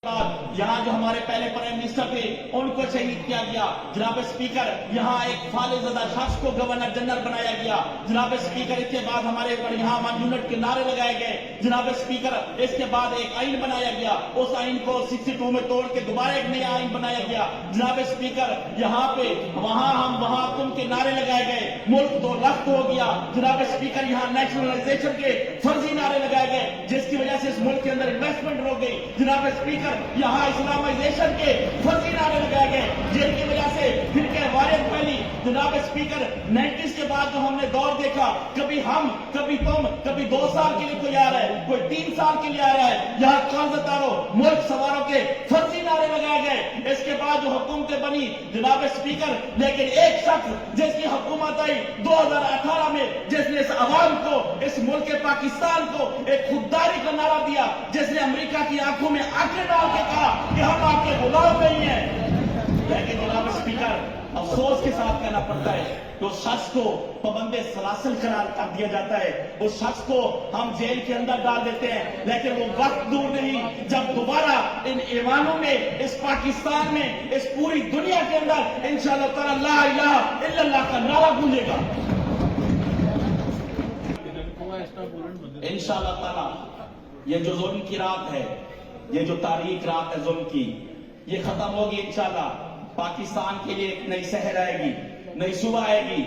یہاں جو ہمارے پہلے پرائم منسٹر تھے ان کو شہید کیا گیا. جناب اسپیکر یہاں ایک فالح زدہ شخص کو گورنر جنرل بنایا گیا. جناب اسپیکر اس کے بعد ہمارے یہاں 1 یونٹ کے نعرے لگائے گئے. جناب اسپیکر اس کے بعد ایک آئین بنایا گیا. اس آئین کو 62 میں توڑ کے دوبارہ ایک نیا آئین بنایا گیا. جناب اسپیکر یہاں پہ وہاں ہم وہاں تم کے نعرے لگائے گئے. ملک تو لخت ہو گیا. جناب اسپیکر یہاں نیشنلائزیشن کے فرضی نعرے لگائے گئے جس کی وجہ سے اس ملک کے اندر انویسٹمنٹ روک گئی. جناب اسپیکر یہاں اسلامائزیشن کے فرضی نعرے لگائے گئے جن کی وجہ سے پھر کے واریت پھیلی. جناب اسپیکر 90s کے بعد جو ہم نے دور دیکھا, کبھی ہم کبھی تم کبھی 2 سال کے لیے کوئی آ رہا ہے, کوئی 3 سال کے لیے آ رہا ہے. یہاں قرضداروں ملک سواروں کے فرضی نعرے لگائے گئے. اس کے بعد جو حکومتیں بنی جناب اسپیکر, لیکن ایک شخص جس کی حکومت آئی 2018 میں جس نے اس عوام کو, اس ملک پاکستان کو ایک خودداری کا نعرہ دیا, جس نے امریکہ کی آنکھوں میں آنکھیں ڈال کے کہا کہ ہم آپ کے غلام نہیں ہیں. لیکن جناب اسپیکر افسوس کے ساتھ کہنا پڑتا ہے کہ اس شخص کو پابند سلاسل قرار کر دیا جاتا ہے, اس شخص کو ہم جیل کے اندر ڈال دیتے ہیں. لیکن وہ وقت دور نہیں جب دوبارہ ان ایوانوں میں, اس پاکستان میں, اس پوری دنیا کے اندر انشاءاللہ تعالی لا الہ الا اللہ کا نعرہ گونجے گا. انشاءاللہ تعالی یہ جو ظلم کی رات ہے, یہ جو تاریخ رات ہے ظلم کی, یہ ختم ہوگی انشاءاللہ. پاکستان کے لیے ایک نئی شہر آئے گی, نئی صبح آئے گی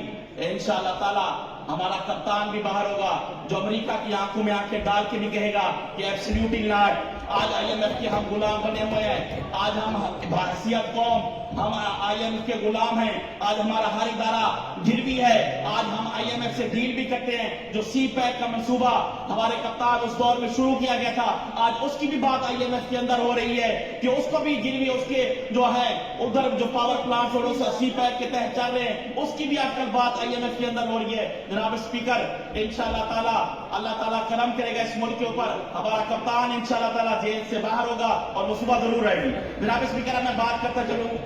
انشاءاللہ تعالی. ہمارا کپتان بھی باہر ہوگا جو امریکہ کی آنکھوں میں آنکھیں ڈال کے بھی کہے گا کہ ایبسلیوٹلی ناٹ. آج IMF کے ہم غلام بنے ہوئے ہیں. آج ہم بحیثیت قوم ہم IMF کے غلام ہیں. آج ہمارا ہر ادارہ گروی ہے. آج ہم IMF سے ڈیل بھی کرتے ہیں. جو سی پیک کا منصوبہ ہمارے کپتان اس دور میں شروع کیا گیا تھا, آج اس کی بھی بات IMF کے اندر ہو رہی ہے کہ اس کو بھی گروی, اس کے جو ہے ادھر جو پاور پلانٹ اور سی پیک کے تحت چل رہے ہیں, اس کی بھی آج کل بات IMF کے اندر ہو رہی ہے. جناب اسپیکر انشاءاللہ تعالی اللہ تعالیٰ کرم کرے گا اس ملک کے اوپر. ہمارا کپتان انشاءاللہ تعالیٰ جیل سے باہر ہوگا اور وہ صبح ضرور رہے گی. جناب اسپیکر میں بات کرتا چلوں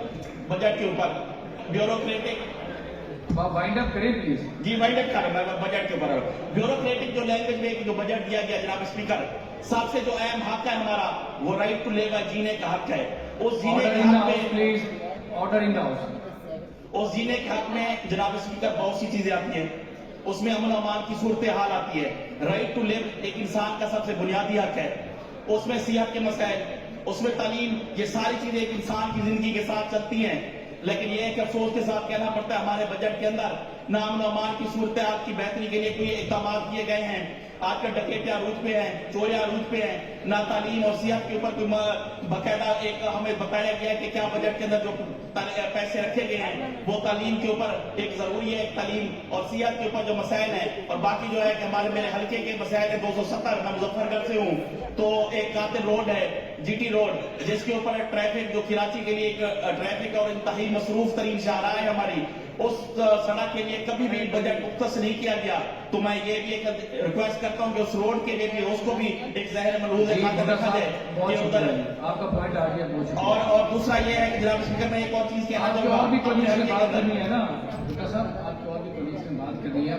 بجٹ کے اوپر. بیوروکریٹک وائنڈ اپ کریں پلیز. جی وائنڈ اپ کریں, میں بجٹ کے اوپر. بیوروکریٹک جو لینگویج میں جو بجٹ دیا گیا جناب اسپیکر, سب سے جو اہم حق ہے ہمارا وہ رائٹ ٹو لیو, جینے کا حق ہے. اس جینے کے حق میں please order in the house. اس جینے کے حق میں جناب اسپیکر بہت سی چیزیں آتی ہیں. اس میں امن و امان کی صورتحال آتی ہے. رائٹ ٹو لیو ایک انسان کا سب سے بنیادی حق ہے. اس میں صحت کے مسائل, اس میں تعلیم, یہ ساری چیزیں ایک انسان کی زندگی کے ساتھ چلتی ہیں. لیکن یہ ایک افسوس کے ساتھ کہنا پڑتا ہے ہمارے بجٹ کے اندر نہ امن و امان کی صورتحال کی بہتری کے لیے کوئی اقدامات کیے گئے ہیں. آج کل ڈکیتیاں عروج پہ ہیں, چوریاں عروج پہ ہیں. نہ تعلیم اور صحت کے اوپر کوئی باقاعدہ ایک ہمیں بتایا گیا کہ کیا بجٹ کے اندر جو پیسے رکھے گئے ہیں وہ تعلیم کے اوپر ایک ضروری ہے. تعلیم اور صحت کے اوپر جو مسائل ہیں, اور باقی جو ہے کہ ہمارے میرے حلقے کے مسائل ہیں 270, میں مظفر گڑھ سے ہوں. تو ایک قاتل روڈ ہے GT روڈ, جس کے اوپر ٹریفک جو کراچی کے لیے ایک ٹریفک اور انتہائی مصروف ترین شاہراہ ہے ہماری, اس سڑک کے لیے کبھی بھی بجٹ مختص نہیں کیا گیا. تو میں یہ بھی ایک ریکویسٹ کرتا ہوں کہ اس روڈ کے لیے بھی اس کو بھی ایک ظاہر ملحوظ خاطر رکھا جائے. آپ کا پوائنٹ آ گیا. اور دوسرا یہ ہے کہ جناب اسپیکر میں ایک اور چیز کہنا چاہوں گا. اور بھی کوئی بات کرنی ہے نا صاحب, آپ کو اور بھی کوئی بات کرنی ہے.